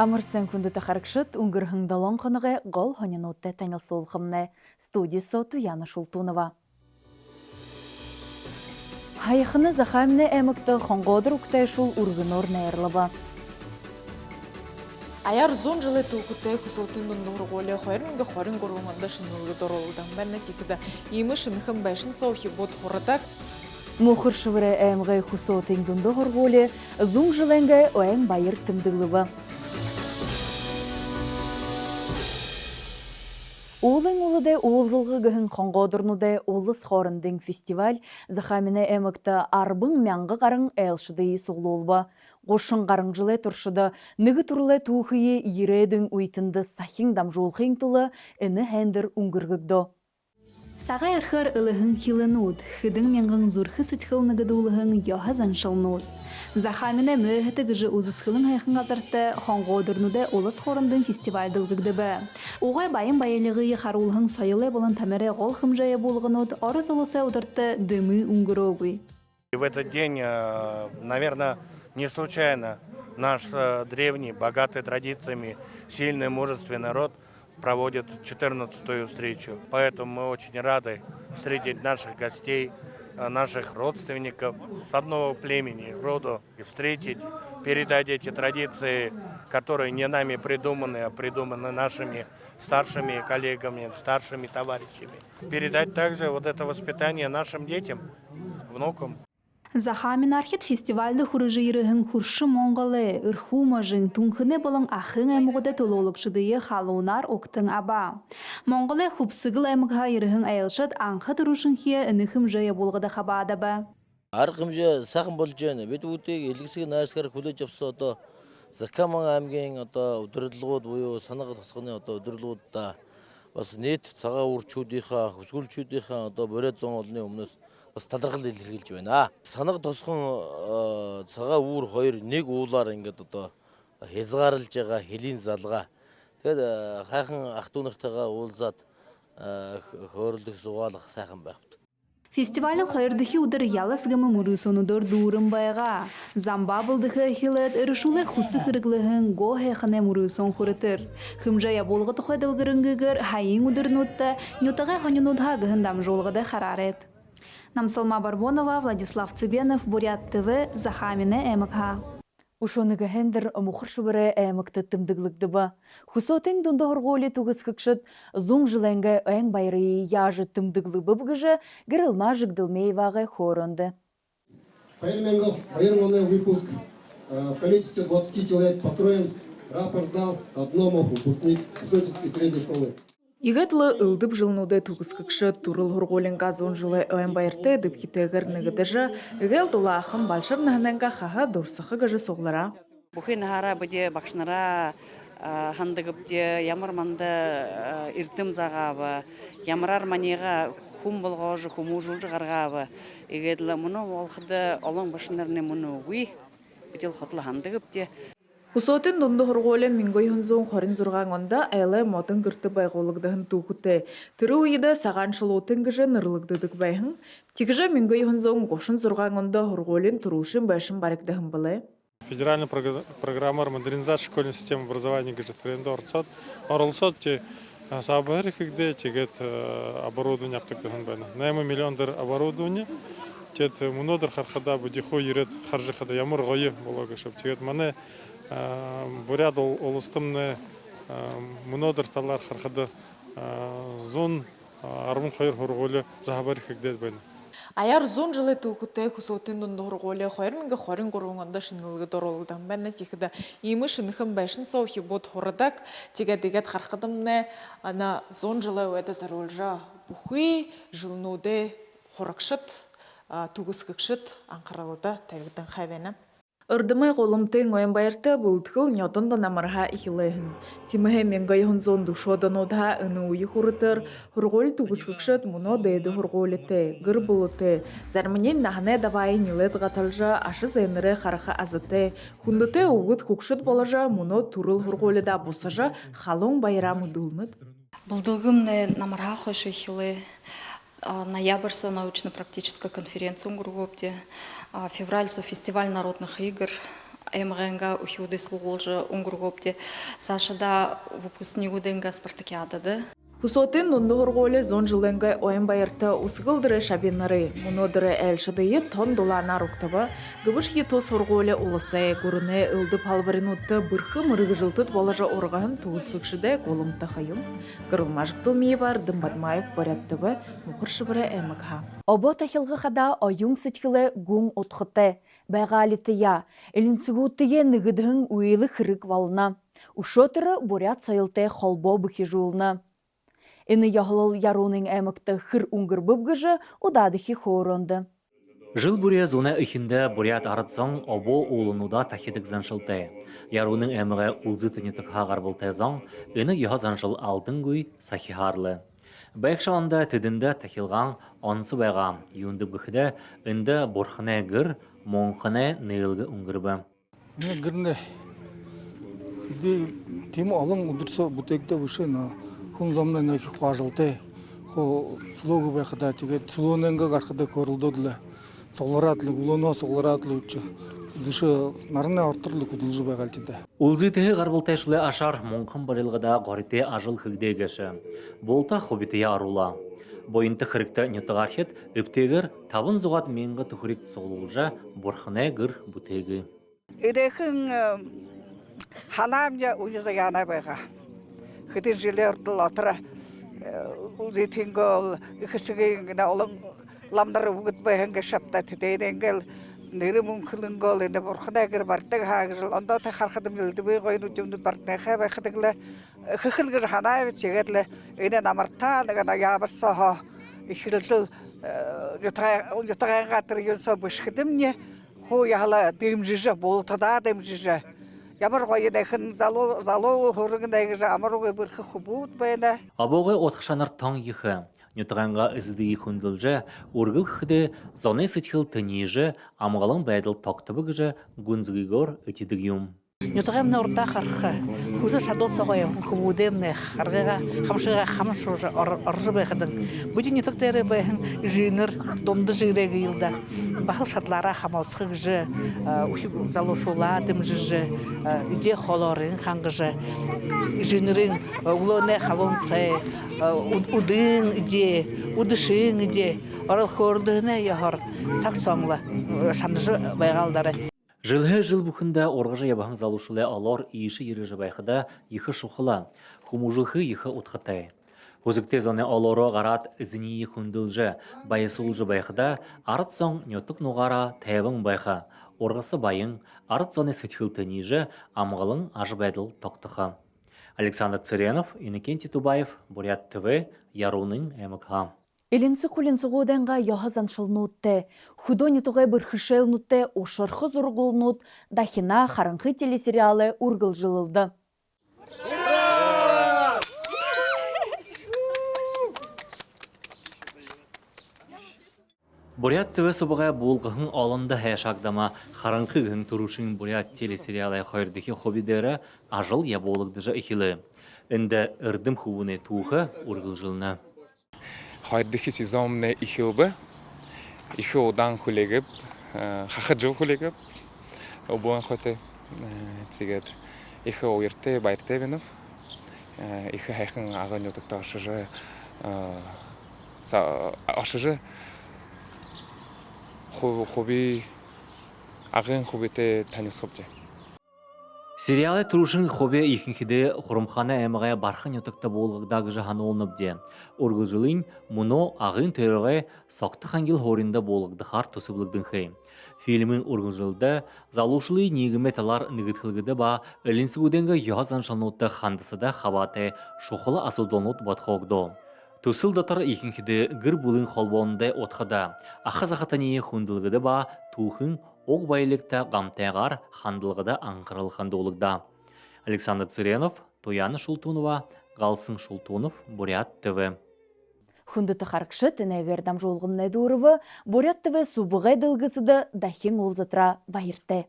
Амырсын күнді тахарыкшыт унгырхын далон қынығы ғол хонянутты тәңіл солқымны. Студия соту Яна Шултунова. Хайықыны захамны әмікті қонғодыр ұқтай шул урғынор нәйірліба. Аяр зон жылы туғытай күсотын дұндығыр ғолы қойрынғы қорын ғұрғыңында шынылғы дұролудан бәрні текіді емі шынықын бәшін саухи бот қорытак. Мұқыр шывыры әмғай күсотын дұндығыр ғолы зұң жылыңғы өйін байыр тімдігліба. Улың улыдай уылзылғы ғығын қонғодырнудай улыс хорындың фестиваль захаміне әмікті арбың мәңгі қарың әлшыдайы сұғылы олба. Қошын қарың жылы тұршыды нығы тұрлы туғыйы ередің ұйтынды сахин дамжолқың тұлы іні әндір ұңгырғыгды. Сағай архар ылығын хилынуд, хыдың менғың зұрхы сытхыл нығыдулығын яғазан шылнуд. Захаміне мөйхеті гыжы ұзысқылың айқын ғазарты қонғодырнуды олыс хорындың фестивальдылғыгды бі. Оғай байын байылығы қарулығын сайылы болын тәмірі ғол хымжайы болғынуд, орыз олысы ұдыртты дымы ұңгырогой. В этот день, наверное, не случайно наш древний, богатый традициями, сильный, мужественный народ проводит 14-ю встречу. Поэтому мы очень рады встретить наших гостей, наших родственников с одного племени, роду, и встретить, передать эти традиции, которые не нами придуманы, а придуманы нашими старшими коллегами, старшими товарищами. Передать также вот это воспитание нашим детям, внукам. Захамин архет фестивальды хурыжы ерігін хуршы Монголы, ұрху мажын тұңқыны болың ақын әміғыды тололықшыдыйы халуынар оқтың аба. Монголы хупсығыл әміға ерігін әйілшыд аңқы тұрушын хие үніхім жайы болғыды қабады ба. Арқым жа сақын бол жайны, беті өтегі елгісігі нәріскар күлі жапсы ото, Закаман әмген ото, үдірілгод бойы, санығы тасқыны ото, үдірілгод да, басы нет, саға ұрчу дейха, хүзгіл чу дейха, ото, бөрет зоң олыны өмнес, талдарғыл елгілж байна. Санығы тосқын саға ұр қойыр нег олар әңгет ото, хезғарылжаға, хелин залға. Тәді қайқын ақтуынықтаға ол зат көрілдік зуғалық сақын бәқіпті. Фестивалін қойырдығы ұдыр ялас ғымы мұрысонудыр дұрын байға. Замба бұлдығы хилет үрішулы құсы қырықлығын го хәқіне мұрысон құрытыр. Хымжая болғы тұқайдылғырыңғығыр хайын ұдыр нұтты, нютаға ханюнудға ғындам жолғыды қарарет. Намсалма Барбонова, Владислав Цыбенов, Бурят ТВ, Захамine МК. Ушоныгы хендер мұқыр шыбыры әмікті тымдыглыгды ба. Хусотын дұнды ғырғолі тұғыз қықшыт, зұң жыләңгі әң байры яжы тымдыглы бұбғыжы гірілма жығдылмей вағы хоронды. Военный выпуск в количестве 20 человек построен, рапорт сдал одному выпускник Высоческой средней школы. Игетлы ылдып жылнуды туғыз қықшыт турыл ғырғолінға зон жылы өйін байырты дыпкетегір нығыдыжы, игел тұла ақын балшыр нағынанға қаға дұрсықы ғыжы соғлара. Бұхы нағара бұде бақшынара хандығып де ямырманды иртім зағабы, ямырар манеға хум болғажы, хуму жылжы ғарғабы. Игетлі мұны олқыды олың башынарыны мұны ұй, бұдел құтлы хандығып де. Хусотын дұнды ғырғолы мингой хүнзуын қорын зұрған онда әлі мотын күрті байғолығдығын туғыты. Түрі ұйыды саған шылотын ғыжы нұрлығдыдық байғын. Тегіжі мингой хүнзуын қошын зұрған онда ғырғолын тұрушын бәшін барықдығын білі. Федеральная программа модернизации школьной системы образования гыжы тренді орцот. Орылсот те сабыры кігде тегет оборудование аптықтығын бәні. Наймы миллиондар оборудование. Тет мұнодыр қарқада бұдиху ерет қаржықада ямыр ғойы болығы шып. Тегет маны Бурят олыстымны мұнодыр талар қарқады зон армын қойыр ғырғолы зағабары кігдет бәні. Аяр зон жылы туғытай хусотын дұнды ғырғолы қойрынғы қорын ғырғыңында шынылғы дұролудан бәні текіді емі шынықын бәшін саухи бот ғырыдақ тегет қарқадымны ана зон жылы өйді заролжа бұхы жылнуды қорықшыт, туғыз қықшыт аңқаралыда тәгідің қайвені. Үрдімай қолымтың ойын байырты бұлтқыл нетонда намырға ихилайын. Тиміхе менгай хүнзон дұшодан ода үні уйы құрытыр, хұрғол туғыз қықшыт мұно дейді хұрғолеті, ғыр бұлыты. Зәрмінен нағыне давайы нилет ғаталжа, ашы зайныры қарықы азыты. Хүндіті уғыт қықшыт болажа, мұно турыл хұрғоледа бұсажа, халың байрамы дұлмыд. Бұлдығым намырға қойшы ихилы. Ноябрьсо научно-практическая конференция в Гургопте, февраль фестиваль народных игр, Эмренга ухюды служа унгургопте Сашада выпускникуденга спартакиадады. Хусотын нундугурголе зон жыленга оен байырта усгылдыры шабиннары, мунодыры әлшыдыйы тон доланар уктаба, гыбышки то сурголе улысай, гурыне ылды палваринутты бұрхы мұрығы жылтыт болажа орғағын туызгыкшыдай колымты хайым. Кырылмажықтыл мей бар Дымбадмаев баряттыбы мұқыршыбыры әмікха. Обо тахилғы қада ойың сычкілі гуң отқыты, бәғалитыя, әлінсігуттыге нығыдығын уйлы хырық валына. Ушотыры бурят сайылтай холбо бұхи жуылына. Эны яғылыл яруның әмікті хыр уңгыр бұбгыжы удадыхи хоронды. Жыл буря зона ихинде бурят арытсаң обо олынуда тахидік заншылтай. Яруның әміғі улзытыны тұқағар болтай заң, эны яға заншыл алдың гөй сахихарлы. Бәйкшағанда тедінде тахилған онсы байға, юнды бұхыда үнді борхыне гір, моңқыне нейілгі уңгырбы. Гірне, тема алың ұдырса бұтекті бұшына. Күн замна неки хважылты, хо слогу бэхада тиге слоненга гархада корылдодла, соларатлы улоно соларатлы учу, дышы нарына ортырлы кудылжы бэхалтиде. Улзытығы гарбылтайшылы ашар моңқын барылғыда ғарите ажыл хыгдегеші. Болта хобитыя арула. Бойынты хырыкта нетығархет үптегір табын зуғат менгі тұхырик соғылжа борхыне гір бұтегі. Ирехін ханамня уйзагана бэха. Хытын жилерді латыра ұзетінгіл, үкісігінгіна олың ламдары ұғытбайынғы шапта тетейденгіл, нері мүмкілінгіл, енді бұрқына әгір бартың хағыжыл, онда та қарқыдым елді бей қойын үтімді бартың байқыдыңлы, үкіхілгір хана әбет сегерлі, өйнен амартанығына ябыр соға, үкілжіл ұтағайын қатыр үйінсо бұшқыдым не, қу яғыла дымжыжы, болтыда дымжыжы. Ямар қойын әкін залу хұрығын әгіжі амаруғы бірқі құбуыт бәйіне. Абоғы отқышанар таң ехі. Нютығанға ізді ехундылжы, ургыл хыды зоны сытхыл тынежі, амғалың бәйділ тоқтыбығыжы гүнзгігор үтедік юм. Нютығамны орта қарқы, хүзі шадол соғайым, құбудемне, қарғыға, қамшыға қамыш оржы бәйқыдың. Бүді нютықтары бәйін жүйінір, донды жүйрегі елді. Бақыл шадлара қамалсқы жы, залушула дым жы, үде холорын қаңғыжы, жүйінірін ұлыне қалонсай, ұдың үде, ұдышың үде, орыл көрдіғіне яғыр, сақ соңлы, шандыжы байғалдары. Жылғы жыл бұқында орғыжы ябағын залушылы алор иіші ережі байқыда ехі шуқыла, хумужылғы ехі ұтқытай. Өзікте зоны алоры ғарат ізіне ехундылжы, байысылжы байқыда арыт соң нөттік нұғара тәйбің байқы, орғысы байың, арыт зоны сытхылты нежі, амғылың ажы бәділ тоқтықы. Александр Цыренов, Иннокентий Тубаев, Бурят ТВ, Яруның МК. Элинси кулинси годенга яхазан шылнутте, худони тугай бырхышелнутте, ошырхы зургулнут, дахина харынхы телесериалы ургыл жылылды. Бурят ТВ собыға болғығын алынды хэшагдама харынхы гын турушын Бурят телесериалы хайырдығы хобидері ажыл яболығдыжы ихилы. Инді үрдім хувыны туғы ургыл жылны. Хайрдыхи сезонне ихилбы, ихи одан хулегіп, хақыджы хулегіп, обуан хоты цигет ихи ойырты байырты веніп, ихи хайқын ағын өтікті ашыжы хоби ағын хобите таныс хобде. Сериалы турушын хобе ихинхиде хурумхана әміғай бархын өтікті болғыдағы жахан олыныбде. Орғылжылын мұно ағын төріғай сақты қангел хорында болғыдықар тұсыблығдың хей. Фильмін орғылжылды залушылы негіметалар нігітхілгіді ба әлінсігуденгі язан шанутты хандысыда қабаты шоқылы асылдонут батқоғды. Тусылдатыр ихинхиде гір бұлын холбонды отқыда. Ақы-зақатанее хундылғыды ба тухын оқ байлықта ғамтайғар хандылғыда аңқырыл хандылығда. Александр Цыренов, Тояна Шултунова, Галсын Шултунов, Бурят ТВ. Хунды тахаркшы тінәвердам жолғымны дұрывы, Бурят ТВ субығай дылғысыды дахин олзытра байырты.